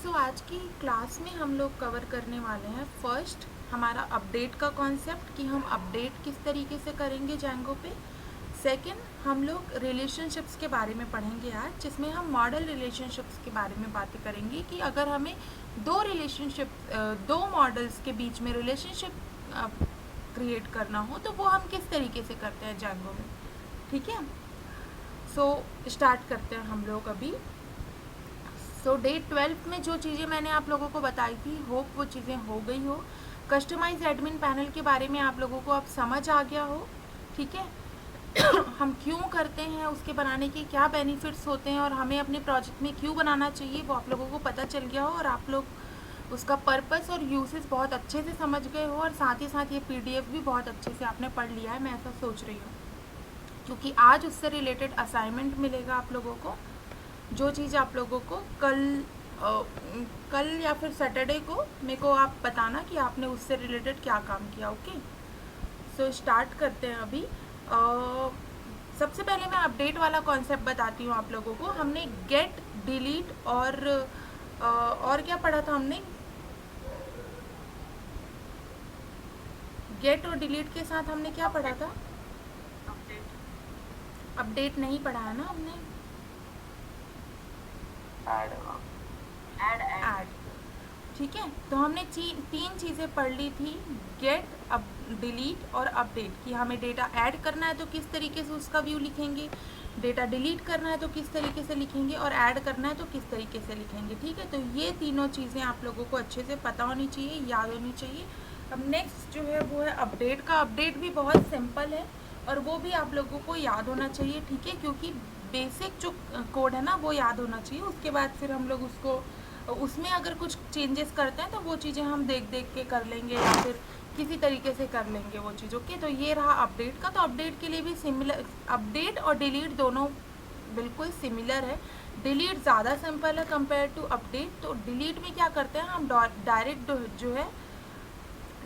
सो आज की क्लास में हम लोग कवर करने वाले हैं फर्स्ट हमारा अपडेट का कॉन्सेप्ट कि हम अपडेट किस तरीके से करेंगे जैंगो पे। सेकंड हम लोग रिलेशनशिप्स के बारे में पढ़ेंगे आज, जिसमें हम मॉडल रिलेशनशिप्स के बारे में बातें करेंगे कि अगर हमें दो मॉडल्स के बीच में रिलेशनशिप क्रिएट करना हो तो वो हम किस तरीके से करते हैं जैंगो में। ठीक है, सो स्टार्ट करते हैं हम लोग अभी। सो डे 12 में जो चीज़ें मैंने आप लोगों को बताई थी, होप वो चीज़ें हो गई हो। कस्टमाइज एडमिन पैनल के बारे में आप लोगों को अब समझ आ गया हो। ठीक है हम क्यों करते हैं, उसके बनाने के क्या बेनिफिट्स होते हैं और हमें अपने प्रोजेक्ट में क्यों बनाना चाहिए वो आप लोगों को पता चल गया हो और आप लोग उसका पर्पस और यूसेस बहुत अच्छे से समझ गए हो और साथ ही साथ ये पीडीएफ भी बहुत अच्छे से आपने पढ़ लिया है, मैं ऐसा सोच रही हूँ, क्योंकि आज उससे रिलेटेड असाइनमेंट मिलेगा आप लोगों को। जो चीज़ आप लोगों को कल या फिर सैटरडे को मेरे को आप बताना कि आपने उससे रिलेटेड क्या काम किया। ओके, सो स्टार्ट करते हैं अभी। सबसे पहले मैं अपडेट वाला कॉन्सेप्ट बताती हूँ आप लोगों को। हमने गेट, डिलीट और क्या पढ़ा था हमने? गेट और डिलीट के साथ हमने क्या पढ़ा था? अपडेट नहीं पढ़ा है ना हमने? ऐड। ठीक है, तो हमने तीन चीज़ें पढ़ ली थी, गेट, अब डिलीट और अपडेट, कि हमें डेटा ऐड करना है तो किस तरीके से उसका व्यू लिखेंगे, डेटा डिलीट करना है तो किस तरीके से लिखेंगे और ऐड करना है तो किस तरीके से लिखेंगे। ठीक है, तो ये तीनों चीज़ें आप लोगों को अच्छे से पता होनी चाहिए, याद होनी चाहिए। अब नेक्स्ट जो है वो है अपडेट का। अपडेट भी बहुत सिंपल है और वो भी आप लोगों को याद होना चाहिए। ठीक है, क्योंकि बेसिक जो कोड है ना वो याद होना चाहिए, उसके बाद फिर हम लोग उसमें अगर कुछ चेंजेस करते हैं तो वो चीज़ें हम देख देख के कर लेंगे या फिर किसी तरीके से कर लेंगे वो चीज़। ओके, तो ये रहा अपडेट का। तो अपडेट के लिए भी सिमिलर, अपडेट और डिलीट दोनों बिल्कुल सिमिलर है। डिलीट ज़्यादा सिंपल है कंपेयर टू अपडेट। तो डिलीट में क्या करते हैं हम, डायरेक्ट जो है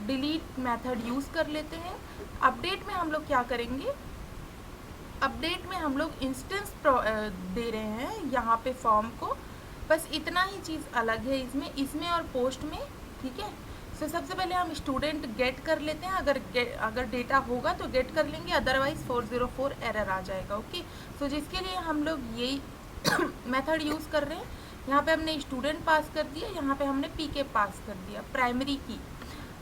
डिलीट मेथड यूज़ कर लेते हैं। अपडेट में हम लोग क्या करेंगे, अपडेट में हम लोग इंस्टेंस दे रहे हैं यहाँ पे फॉर्म को, बस इतना ही चीज़ अलग है इसमें और पोस्ट में। ठीक है, सो सबसे पहले हम स्टूडेंट गेट कर लेते हैं। अगर डेटा होगा तो गेट कर लेंगे, अदरवाइज 404 एरर आ जाएगा। ओके, सो जिसके लिए हम लोग यही मेथड यूज़ कर रहे हैं। यहाँ पे हमने स्टूडेंट पास कर दिया, यहाँ पे हमने पीके पास कर दिया।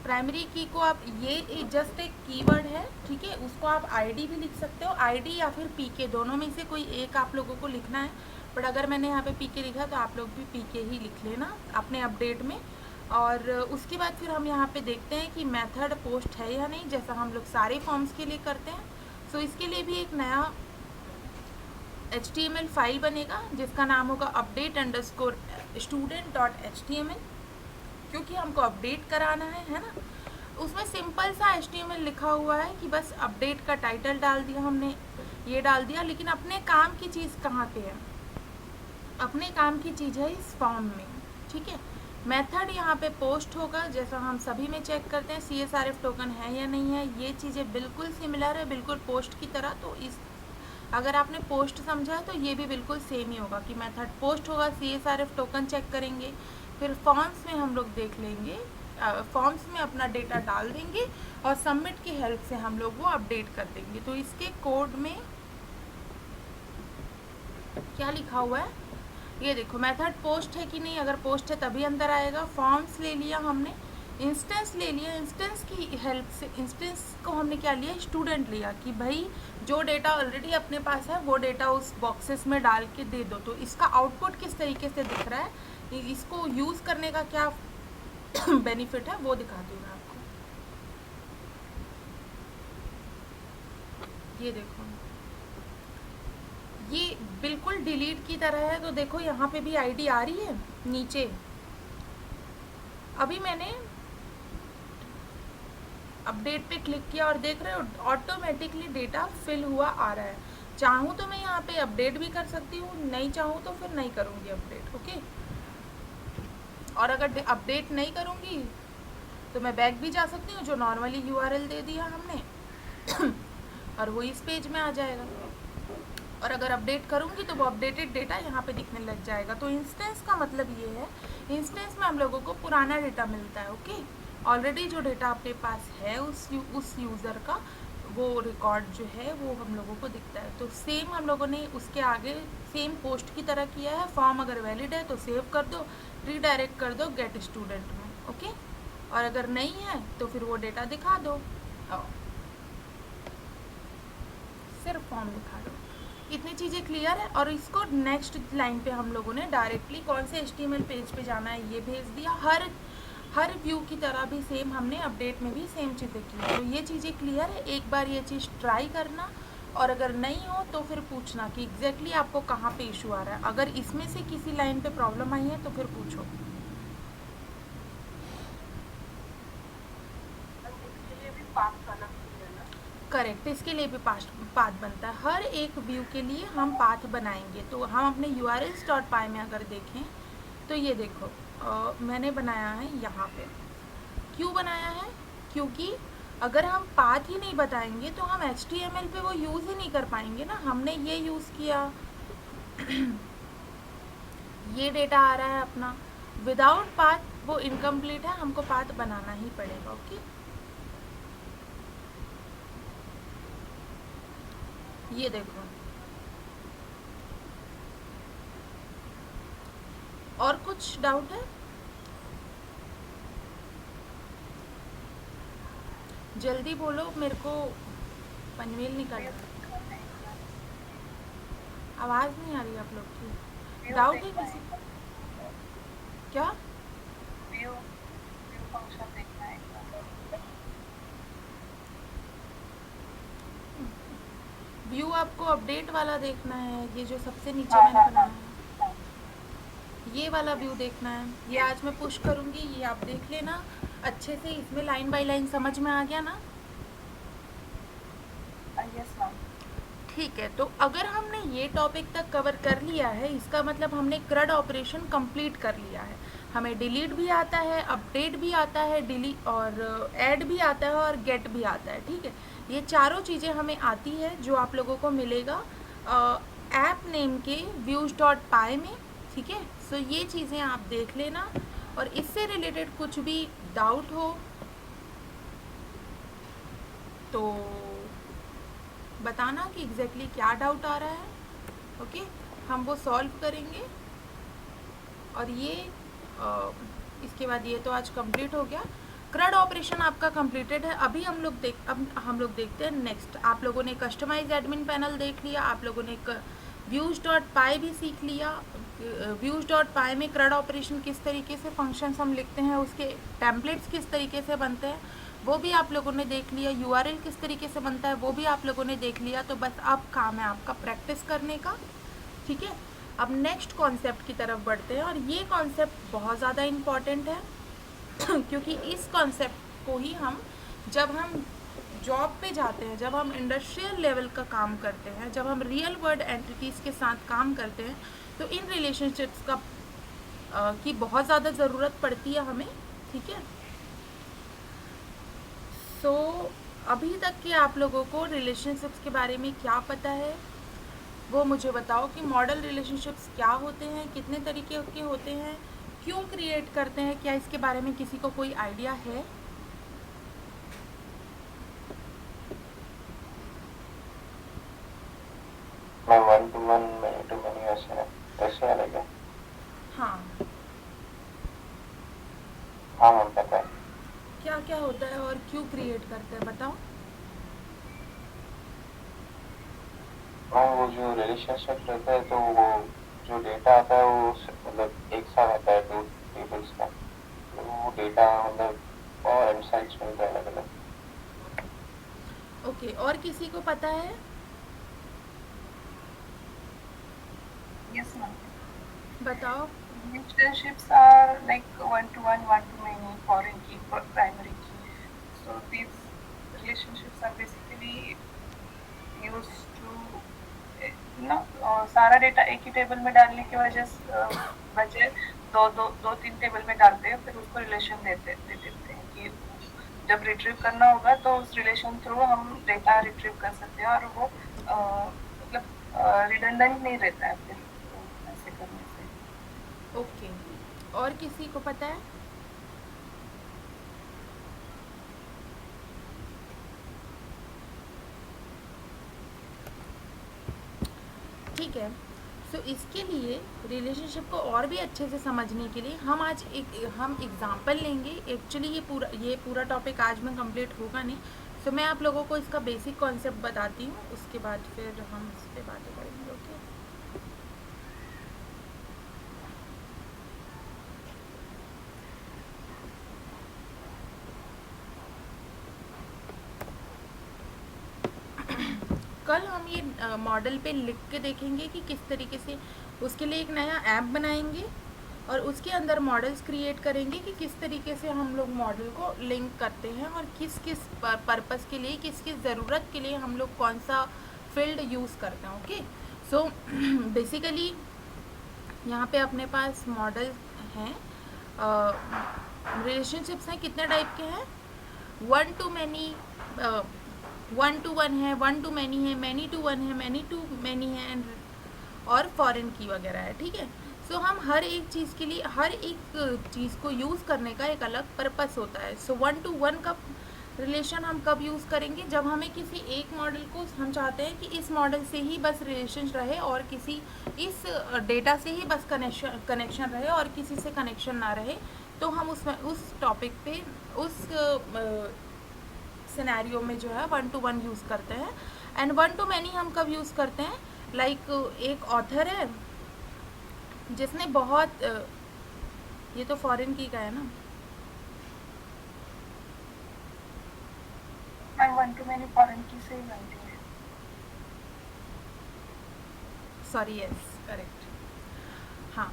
प्राइमरी की को आप, ये जस्ट एक कीवर्ड है, ठीक है, उसको आप आईडी भी लिख सकते हो, आईडी या फिर पीके, दोनों में से कोई एक आप लोगों को लिखना है। बट अगर मैंने यहाँ पे पीके लिखा तो आप लोग भी पीके ही लिख लेना अपने अपडेट में। और उसके बाद फिर हम यहाँ पे देखते हैं कि मेथड पोस्ट है या नहीं, जैसा हम लोग सारे फॉर्म्स के लिए करते हैं। सो इसके लिए भी एक नया HTML फाइल बनेगा जिसका नाम होगा update_student.html, क्योंकि हमको अपडेट कराना है ना। उसमें सिंपल सा HTML लिखा हुआ है कि बस अपडेट का टाइटल डाल दिया हमने, ये डाल दिया, लेकिन अपने काम की चीज़ कहाँ पे है? अपने काम की चीज़ है इस फॉर्म में। ठीक है, मेथड यहाँ पे पोस्ट होगा, जैसा हम सभी में चेक करते हैं CSRF टोकन है या नहीं है। ये चीज़ें बिल्कुल सिमिलर है, बिल्कुल पोस्ट की तरह। तो अगर आपने पोस्ट समझा है तो ये भी बिल्कुल सेम ही होगा कि मेथड पोस्ट होगा, CSRF टोकन चेक करेंगे, फिर फॉर्म्स में हम लोग देख लेंगे, फॉर्म्स में अपना डेटा डाल देंगे और सबमिट की हेल्प से हम लोग वो अपडेट कर देंगे। तो इसके कोड में क्या लिखा हुआ है ये देखो, मेथड पोस्ट है कि नहीं, अगर पोस्ट है तभी अंदर आएगा। फॉर्म्स ले लिया हमने, इंस्टेंस ले लिया, इंस्टेंस की हेल्प से, इंस्टेंस को हमने क्या लिया, स्टूडेंट लिया, कि भाई जो डेटा ऑलरेडी अपने पास है वो डेटा उस बॉक्सेस में डाल के दे दो। तो इसका आउटपुट किस तरीके से दिख रहा है, इसको यूज़ करने का क्या बेनिफिट है वो दिखाती हूँ मैं आपको। ये देखो, ये बिल्कुल डिलीट की तरह है। तो देखो यहाँ पे भी आईडी आ रही है नीचे। अभी मैंने अपडेट पे क्लिक किया और देख रहे हो ऑटोमेटिकली डेटा फिल हुआ आ रहा है। चाहूँ तो मैं यहाँ पे अपडेट भी कर सकती हूँ, नहीं चाहूँ तो फिर नहीं करूँगी अपडेट। ओके, और अगर अपडेट नहीं करूँगी तो मैं बैक भी जा सकती हूँ, जो नॉर्मली URL दे दिया हमने और वो इस पेज में आ जाएगा। और अगर अपडेट करूँगी तो वो अपडेटेड डेटा यहाँ पे दिखने लग जाएगा। तो इंस्टेंस का मतलब ये है, इंस्टेंस में हम लोगों को पुराना डेटा मिलता है। ओके, ऑलरेडी जो डेटा अपने पास है उस यूज़र का, वो रिकॉर्ड जो है वो हम लोगों को दिखता है। तो सेम हम लोगों ने उसके आगे सेम पोस्ट की तरह किया है। फॉर्म अगर वैलिड है तो सेव कर दो, रीडायरेक्ट कर दो गेट स्टूडेंट में। ओके, और अगर नहीं है तो फिर वो डेटा दिखा दो, सिर्फ फॉर्म दिखा दो। इतनी चीज़ें क्लियर है। और इसको नेक्स्ट लाइन पे हम लोगों ने डायरेक्टली कौन से HTML पेज पे जाना है ये भेज दिया। हर व्यू की तरह भी सेम हमने अपडेट में भी सेम चीज़ें की। तो ये चीज़ें क्लियर है। एक बार ये चीज़ ट्राई करना, और अगर नहीं हो तो फिर पूछना कि एग्जैक्टली आपको कहाँ पे इशू आ रहा है। अगर इसमें से किसी लाइन पे प्रॉब्लम आई है तो फिर पूछो। करेक्ट, इसके लिए भी पाथ बनता है। हर एक व्यू के लिए हम पाथ बनाएंगे। तो हम अपने urls.py में अगर देखें तो ये देखो, मैंने बनाया है यहाँ पे। क्यों बनाया है? क्योंकि अगर हम पाथ ही नहीं बताएंगे तो हम HTML पे वो यूज़ ही नहीं कर पाएंगे ना। हमने ये यूज़ किया, ये डेटा आ रहा है अपना, विदाउट पाथ वो इनकम्प्लीट है, हमको पाथ बनाना ही पड़ेगा। ओके, ये देखो। और कुछ डाउट है? जल्दी बोलो, मेरे को पनवेल निकलना है। आवाज़ नहीं आ रही आप लोग की। डाउट है किसी? क्या? व्यू आपको अपडेट वाला देखना है, ये जो सबसे नीचे मैंने बनाया है, ये वाला व्यू देखना है। ये आज मैं पुश करूँगी, ये आप देख लेना अच्छे से। इसमें लाइन बाय लाइन समझ में आ गया ना? Yes ma'am. ठीक है, तो अगर हमने ये टॉपिक तक कवर कर लिया है, इसका मतलब हमने CRUD ऑपरेशन कंप्लीट कर लिया है। हमें डिलीट भी आता है, अपडेट भी आता है, डिलीट और ऐड भी आता है, और गेट भी आता है। ठीक है, ये चारों चीज़ें हमें आती है, जो आप लोगों को मिलेगा ऐप नेम के views.py में। ठीक है, सो ये चीज़ें आप देख लेना, और इससे रिलेटेड कुछ भी डाउट हो तो बताना कि एग्जैक्टली क्या डाउट आ रहा है। ओके, हम वो सॉल्व करेंगे। और ये इसके बाद ये तो आज कंप्लीट हो गया। CRUD ऑपरेशन आपका कंप्लीटेड है। अब हम लोग देखते हैं नेक्स्ट। आप लोगों ने कस्टमाइज एडमिन पैनल देख लिया, आप लोगों ने views.py भी सीख लिया। views.py में CRUD ऑपरेशन किस तरीके से फंक्शंस हम लिखते हैं, उसके टेम्पलेट्स किस तरीके से बनते हैं वो भी आप लोगों ने देख लिया। URL किस तरीके से बनता है वो भी आप लोगों ने देख लिया। तो बस अब काम है आपका प्रैक्टिस करने का। ठीक है, अब नेक्स्ट कॉन्सेप्ट की तरफ बढ़ते हैं, और ये कॉन्सेप्ट बहुत ज़्यादा इम्पॉर्टेंट है क्योंकि इस कॉन्सेप्ट को ही जब हम जॉब पे जाते हैं, जब हम इंडस्ट्रियल लेवल का काम करते हैं, जब हम रियल वर्ल्ड एंटिटीज़ के साथ काम करते हैं, तो इन रिलेशनशिप्स की बहुत ज़्यादा ज़रूरत पड़ती है हमें। ठीक है, सो अभी तक के आप लोगों को रिलेशनशिप्स के बारे में क्या पता है वो मुझे बताओ, कि मॉडल रिलेशनशिप्स क्या होते हैं, कितने तरीके के होते हैं, क्यों क्रिएट करते हैं, क्या इसके बारे में किसी को कोई आइडिया है? मैं 1 to 1 many to many ऐसे अलग है। हाँ, हाँ मैम पता है। क्या क्या होता है और क्यों क्रिएट करते हैं बताओ। मैम वो जो रिलेशनशिप रहता है तो वो जो डेटा आता है वो मतलब एक साथ आता है 2 टेबल्स का, तो वो डेटा मतलब और इनसाइट्स मिलता है अलग अलग। ओके, और किसी को पता है? Yes, ma'am. बताओ। Relationships are like one to one, one to many, foreign key, primary key. So these relationships are basically used to सारा डेटा एक ही टेबल में डालने की बजाय दो तीन टेबल में डालते हैं, फिर उसको रिलेशन दे देते हैं कि जब रिट्रीव करना होगा तो उस रिलेशन थ्रू हम डेटा रिट्रीव कर सकते हैं, और वो मतलब रिडंडेंट नहीं रहता है फिर तो ऐसे करने से। ओके, और किसी को पता है? ठीक है। सो इसके लिए रिलेशनशिप को और भी अच्छे से समझने के लिए हम आज हम एग्जांपल लेंगे। एक्चुअली ये पूरा टॉपिक आज में कंप्लीट होगा नहीं। सो मैं आप लोगों को इसका बेसिक कॉन्सेप्ट बताती हूँ, उसके बाद फिर हम इस पर बातें करेंगे। ओके, कल हम ये मॉडल पे लिख के देखेंगे कि किस तरीके से उसके लिए एक नया ऐप बनाएंगे और उसके अंदर मॉडल्स क्रिएट करेंगे कि किस तरीके से हम लोग मॉडल को लिंक करते हैं और किस किस पर्पस के लिए, किस किस ज़रूरत के लिए हम लोग कौन सा फील्ड यूज़ करते हैं। ओके, सो बेसिकली यहाँ पे अपने पास मॉडल हैं, रिलेशनशिप्स हैं। कितने टाइप के हैं? One two many, one two one है, वन टू मैनी है, मैनी टू वन है, मैनी टू मैनी है, और फॉरेन की वगैरह है। ठीक है, सो हम हर एक चीज़ के लिए, हर एक चीज़ को यूज़ करने का एक अलग पर्पस होता है। सो वन टू वन का रिलेशन हम कब यूज़ करेंगे? जब हमें किसी एक मॉडल को, हम चाहते हैं कि इस मॉडल से ही बस रिलेशन रहे और किसी इस डेटा से ही बस कनेक्शन रहे और किसी से कनेक्शन ना रहे, तो हम उस टॉपिक पे, उस सिनेरियो में जो है वन टू वन यूज़ करते हैं। एंड वन टू मैनी हम कब यूज़ करते हैं? लाइक एक ऑथर है जिसने बहुत ये तो फॉरेन की का है ना, ma'am one two many foreign की से ही बनती है। सॉरी, यस करेक्ट, हाँ।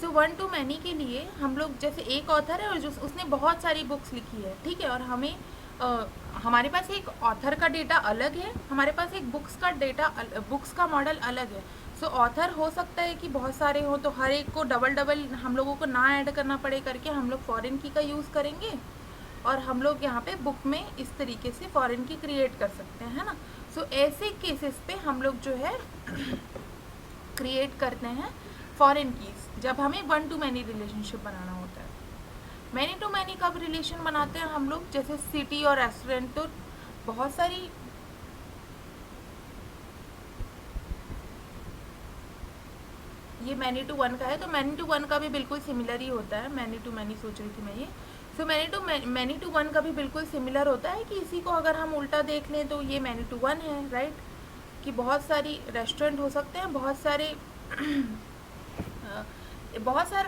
सो वन टू मैनी के लिए हम लोग, जैसे एक ऑथर है और जो उसने बहुत सारी बुक्स लिखी है, ठीक है, और हमें हमारे पास एक ऑथर का डेटा अलग है, हमारे पास एक बुक्स का मॉडल अलग है। सो ऑथर हो सकता है कि बहुत सारे हो, तो हर एक को डबल डबल हम लोगों को ना ऐड करना पड़े करके हम लोग फॉरेन की का यूज़ करेंगे और हम लोग यहाँ पे बुक में इस तरीके से फॉरेन की क्रिएट कर सकते हैं, है ना। सो ऐसे केसेस पे हम लोग जो है क्रिएट करते हैं फॉरेन कीज, जब हमें वन टू मैनी रिलेशनशिप बनाना होता है। मैनी टू मैनी कब रिलेशन बनाते हैं हम लोग? जैसे सिटी और रेस्टोरेंट, तो बहुत सारी ये मैनी टू वन का है, तो मैनी टू वन का भी बिल्कुल सिमिलर ही होता है। मैनी टू मैनी सोच रही थी मैं ये। सो मैनी टू वन का भी बिल्कुल सिमिलर होता है कि इसी को अगर हम उल्टा देख लें तो ये मैनी टू वन है, राइट, कि बहुत सारी रेस्टोरेंट हो सकते हैं, बहुत सारे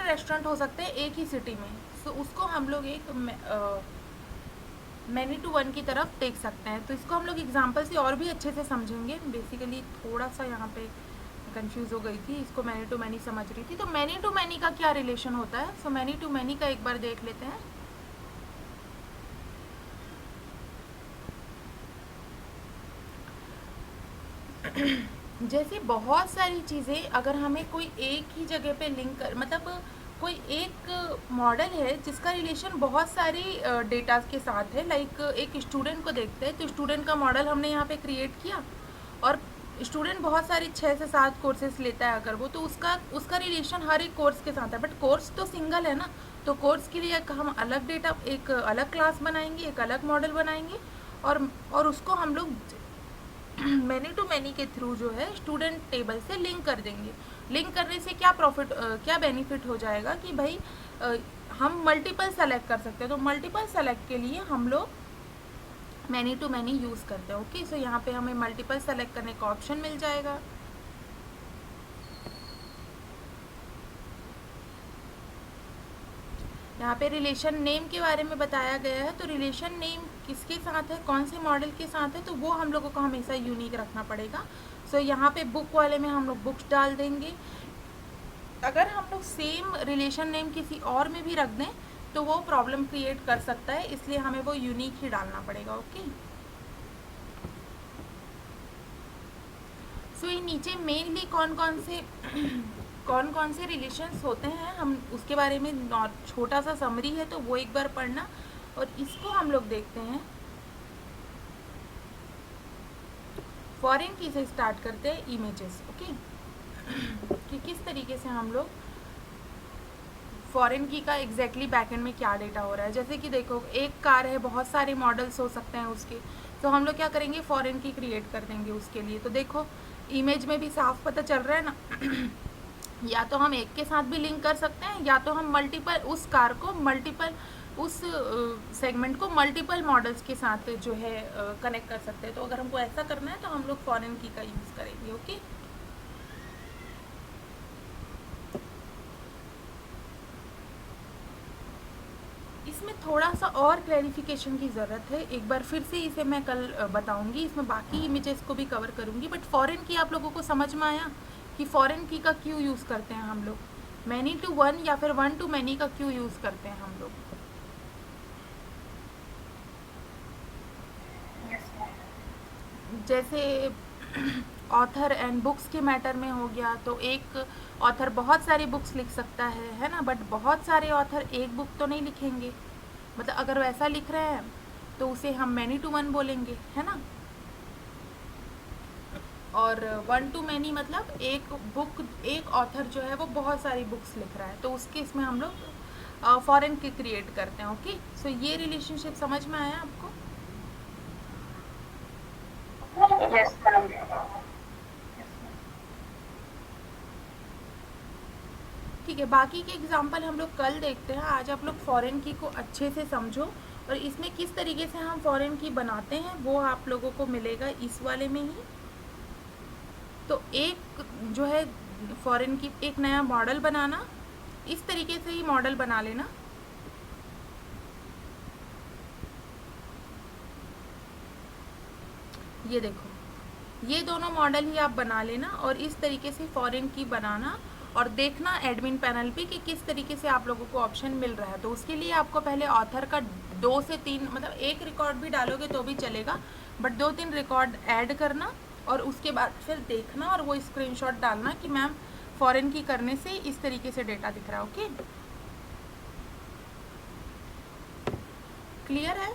रेस्टोरेंट हो सकते हैं एक ही सिटी में। सो उसको हम लोग एक मैनी टू वन की तरफ देख सकते हैं। तो इसको हम लोग एग्जांपल से और भी अच्छे से समझेंगे। बेसिकली थोड़ा सा यहाँ पे कंफ्यूज हो गई थी, इसको मैनी टू मैनी समझ रही थी। तो मैनी टू मैनी का क्या रिलेशन होता है? सो मैनी टू मैनी का एक बार देख लेते हैं। जैसे बहुत सारी चीज़ें अगर हमें कोई एक ही जगह पे लिंक कर, मतलब कोई एक मॉडल है जिसका रिलेशन बहुत सारी डेटा के साथ है। लाइक एक स्टूडेंट को देखते हैं, तो स्टूडेंट का मॉडल हमने यहाँ पे क्रिएट किया और स्टूडेंट बहुत सारी 6 से 7 कोर्सेज लेता है अगर वो, तो उसका रिलेशन हर एक कोर्स के साथ है, बट कोर्स तो सिंगल है ना। तो कोर्स के लिए हम अलग डेटा, एक अलग क्लास बनाएंगे, एक अलग मॉडल बनाएंगे और उसको हम लोग मैनी टू मैनी के थ्रू जो है स्टूडेंट टेबल से लिंक कर देंगे। लिंक करने से क्या बेनिफिट हो जाएगा कि भाई हम मल्टीपल सेलेक्ट कर सकते हैं। तो मल्टीपल सेलेक्ट के लिए हम लोग मैनी टू मैनी यूज़ करते हैं। ओके, सो यहाँ पे हमें मल्टीपल सेलेक्ट करने का ऑप्शन मिल जाएगा। यहाँ पे रिलेशन नेम के बारे में बताया गया है। तो रिलेशन नेम किसके साथ है, कौन से मॉडल के साथ है, तो वो हम लोगों को हमेशा यूनिक रखना पड़ेगा। सो यहाँ पे बुक वाले में हम लोग बुक्स डाल देंगे। अगर हम लोग सेम रिलेशन नेम किसी और में भी रख दें तो वो प्रॉब्लम क्रिएट कर सकता है, इसलिए हमें वो यूनिक ही डालना पड़ेगा। ओके, सो ये नीचे मेनली कौन कौन से रिलेशंस होते हैं, हम उसके बारे में छोटा सा समरी है, तो वो एक बार पढ़ना और इसको हम लोग देखते हैं। फॉरेन की से स्टार्ट करते हैं इमेजेस, ओके। कि किस तरीके से हम लोग फॉरेन की का एग्जैक्टली बैकएंड में क्या डेटा हो रहा है। जैसे कि देखो एक कार है, बहुत सारे मॉडल्स हो सकते हैं उसके, तो हम लोग क्या करेंगे, फॉरेन की क्रिएट कर देंगे उसके लिए। तो देखो इमेज में भी साफ पता चल रहा है ना या तो हम एक के साथ भी लिंक कर सकते हैं, या तो हम मल्टीपल उस कार को मल्टीपल उस सेगमेंट को मल्टीपल मॉडल्स के साथ जो है कनेक्ट कर सकते हैं। तो अगर हमको ऐसा करना है तो हम लोग फॉरेन की का यूज़ करेंगे, ओके। इसमें थोड़ा सा और क्लैरिफिकेशन की ज़रूरत है, एक बार फिर से इसे मैं कल बताऊंगी, इसमें बाकी इमेजेस को भी कवर करूंगी। बट फॉरेन की आप लोगों को समझ में आया कि फॉरेन की का क्यों यूज़ करते हैं हम लोग, मैनी टू वन या फिर वन टू मैनी का क्यों यूज़ करते हैं हम लोग। Yes, ma'am. जैसे ऑथर एंड बुक्स के मैटर में हो गया, तो एक ऑथर बहुत सारी बुक्स लिख सकता है ना, बट बहुत सारे ऑथर एक बुक तो नहीं लिखेंगे। मतलब अगर वैसा लिख रहे हैं तो उसे हम मैनी टू वन बोलेंगे, है ना। और वन टू मैनी मतलब एक बुक, एक ऑथर जो है वो बहुत सारी बुक्स लिख रहा है, तो उसके इसमें हम लोग फॉरेन की क्रिएट करते हैं, ओके। सो ये रिलेशनशिप समझ में आया आपको? Yes, ma'am. Yes, ma'am. ठीक है, बाकी के एग्जाम्पल हम लोग कल देखते हैं। आज आप लोग फॉरेन की को अच्छे से समझो, और इसमें किस तरीके से हम फॉरेन की बनाते हैं वो आप लोगों को मिलेगा इस वाले में ही। तो एक जो है फॉरेन की एक नया मॉडल बनाना, इस तरीके से ही मॉडल बना लेना। ये देखो ये दोनों मॉडल ही आप बना लेना, और इस तरीके से फॉरेन की बनाना, और देखना एडमिन पैनल पे कि किस तरीके से आप लोगों को ऑप्शन मिल रहा है। तो उसके लिए आपको पहले ऑथर का 2 से 3 मतलब एक रिकॉर्ड भी डालोगे तो भी चलेगा, बट 2-3 रिकॉर्ड ऐड करना, और उसके बाद फिर देखना और वो स्क्रीनशॉट डालना कि मैम फॉरेन की करने से इस तरीके से डेटा दिख रहा है, ओके। क्लियर है?